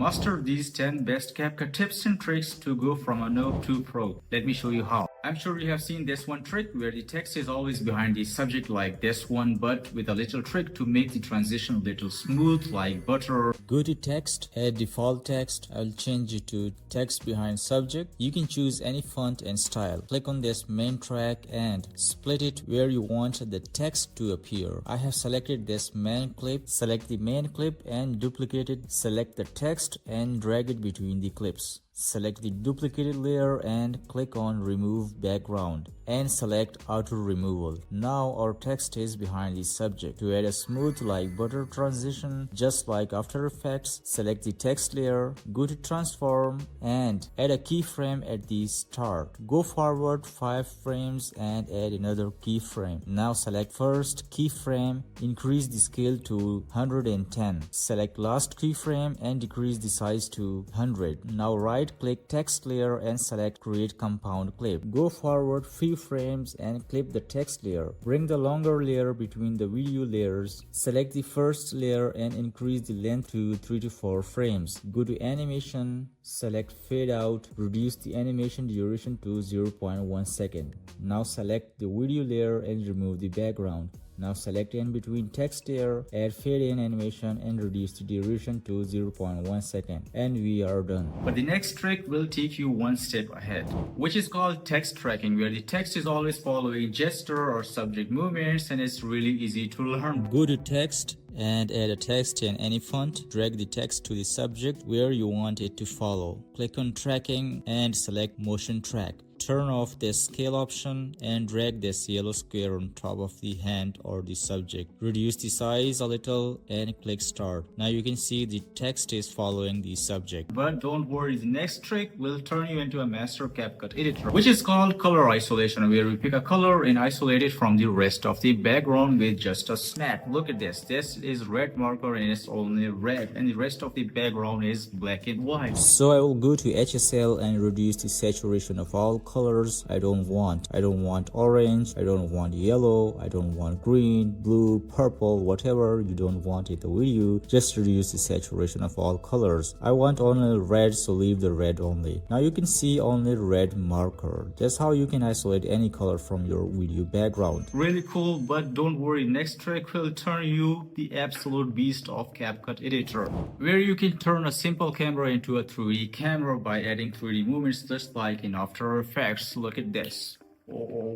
master these 10 best Capcut tips and tricks to go from a noob to pro. Let me show you how. I'm sure you have seen this one trick where the text is always behind the subject like this one, but with a little trick to make the transition a little smooth like butter. Go to text, add default text. I'll change it to text behind subject. You can choose any font and style. Click on this main track and split it where you want the text to appear. I have selected this main clip. Select the main clip and duplicate it. Select the text and drag it between the clips. Select the duplicated layer and click on remove background and select auto removal. Now our text is behind the subject. To add a smooth like butter transition just like After Effects, select the text layer, go to transform and add a keyframe at the start. Go forward 5 frames and add another keyframe. Now select first keyframe, increase the scale to 110. Select last keyframe and decrease the size to 100. Now right click text layer and select create compound clip. Go forward few frames and clip the text layer. Bring the longer layer between the video layers. Select the first layer and increase the length to 3 to 4 frames. Go to animation, select fade out, reduce the animation duration to 0.1 second. Now select the video layer and remove the background. Now select in between text layer, add fade in animation and reduce the duration to 0.1 second. And we are done. But the next trick will take you one step ahead, which is called text tracking, where the text is always following gesture or subject movements and it's really easy to learn. Go to text and add a text in any font. Drag the text to the subject where you want it to follow. Click on tracking and select motion track. Turn off the scale option and drag this yellow square on top of the hand or the subject. Reduce the size a little and click start. Now you can see the text is following the subject. But don't worry, the next trick will turn you into a master Capcut editor, which is called color isolation, where we pick a color and isolate it from the rest of the background with just a snap. Look at this. This is red marker and it's only red, and the rest of the background is black and white. So I will go to HSL and reduce the saturation of all colors I don't want. I don't want orange, I don't want yellow, I don't want green, blue, purple, whatever you don't want in the video. Just reduce the saturation of all colors. I want only red, so leave the red only. Now you can see only red marker. That's how you can isolate any color from your video background. Really cool, but don't worry, next trick will turn you the absolute beast of Capcut editor, where you can turn a simple camera into a 3D camera by adding 3D movements just like in After Effects. Look at this. Oh,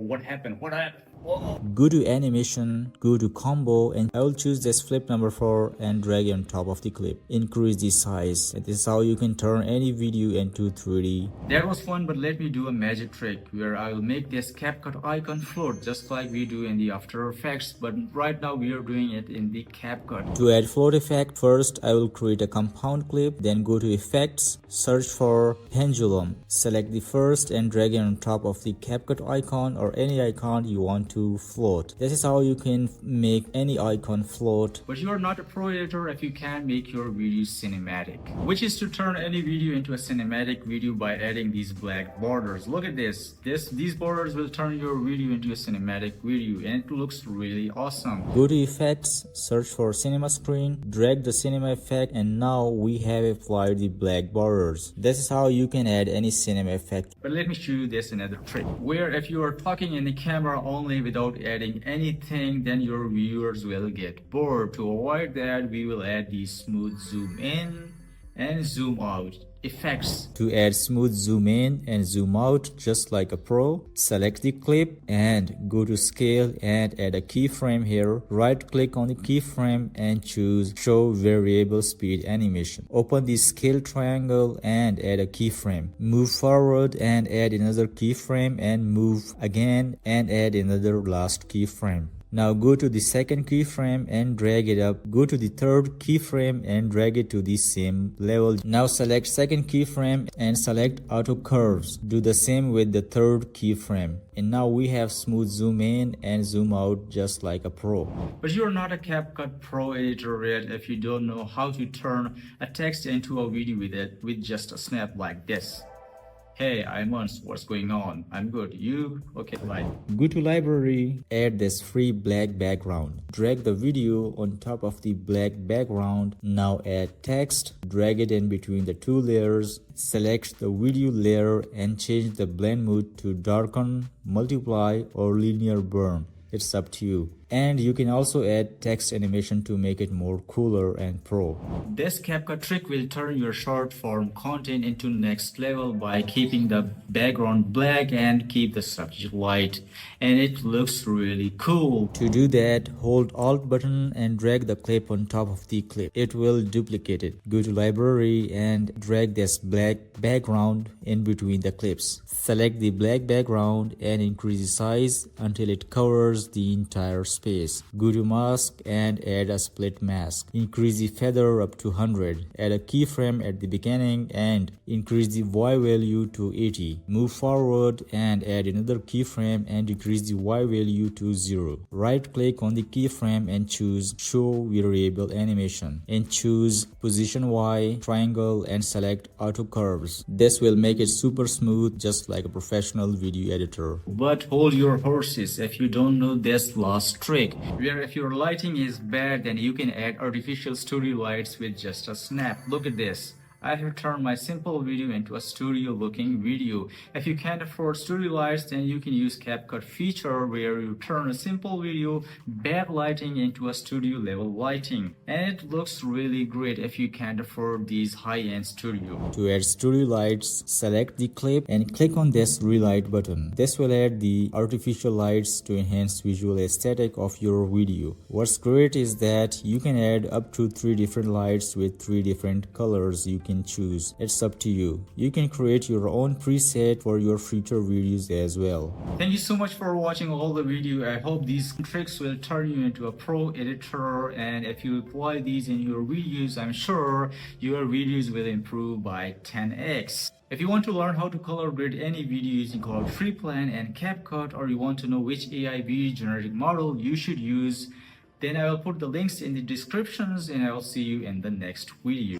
what happened? What happened? Oh. Go to animation, go to combo, and I will choose this flip number 4 and drag it on top of the clip. Increase the size. And this is how you can turn any video into 3D. That was fun, but let me do a magic trick where I will make this Capcut icon float just like we do in the After Effects, but right now we are doing it in the Capcut. To add float effect, first I will create a compound clip, then go to effects, search for pendulum. Select the first and drag it on top of the Capcut icon or any icon you want to float. This is how you can make any icon float. But you are not a pro editor if you can make your video cinematic, which is to turn any video into a cinematic video by adding these black borders. Look at this. These borders will turn your video into a cinematic video and it looks really awesome. Go to effects, search for cinema screen, drag the cinema effect, and now we have applied the black borders. This is how you can add any cinema effect. But let me show you this another trick, where if you are talking in the camera only without adding anything, then your viewers will get bored. To avoid that, we will add the smooth zoom in and zoom out effects. To add smooth zoom in and zoom out just like a pro, select the clip and go to scale and add a keyframe here. Right click on the keyframe and choose show variable speed animation. Open the scale triangle and add a keyframe. Move forward and add another keyframe and move again and add another last keyframe. Now go to the second keyframe and drag it up. Go to the third keyframe and drag it to the same level. Now select second keyframe and select auto curves. Do the same with the third keyframe. And now we have smooth zoom in and zoom out just like a pro. But you're not a Capcut Pro editor yet if you don't know how to turn a text into a video with just a snap like this. Hey, I'm Ernst. What's going on? I'm good. You? Okay, bye. Go to library, add this free black background. Drag the video on top of the black background. Now add text, drag it in between the two layers. Select the video layer and change the blend mode to darken, multiply or linear burn. It's up to you. And you can also add text animation to make it more cooler and pro. This Capcut trick will turn your short form content into next level by keeping the background black and keep the subject light. And it looks really cool. To do that, hold Alt button and drag the clip on top of the clip. It will duplicate it. Go to library and drag this black background in between the clips. Select the black background and increase the size until it covers the entire space. Go to mask and add a split mask. Increase the feather up to 100. Add a keyframe at the beginning and increase the Y value to 80. Move forward and add another keyframe and decrease the Y value to 0. Right click on the keyframe and choose Show Variable Animation and choose Position Y, Triangle and select Auto Curves. This will make it super smooth just like a professional video editor. But hold your horses if you don't know this last trick, where if your lighting is bad, then you can add artificial studio lights with just a snap. Look at this. I have turned my simple video into a studio looking video. If you can't afford studio lights, then you can use Capcut feature where you turn a simple video bad lighting into a studio level lighting. And it looks really great if you can't afford these high-end studio. To add studio lights, select the clip and click on this relight button. This will add the artificial lights to enhance visual aesthetic of your video. What's great is that you can add up to 3 different lights with 3 different colors you can choose. It's up to you. You can create your own preset for your future videos as well. Thank you so much for watching all the video. I hope these tricks will turn you into a pro editor, and if you apply these in your videos, I'm sure your videos will improve by 10x. If you want to learn how to color grade any video using Color Free Plan and Capcut, or you want to know which AI video generating model you should use, then I will put the links in the descriptions and I will see you in the next video.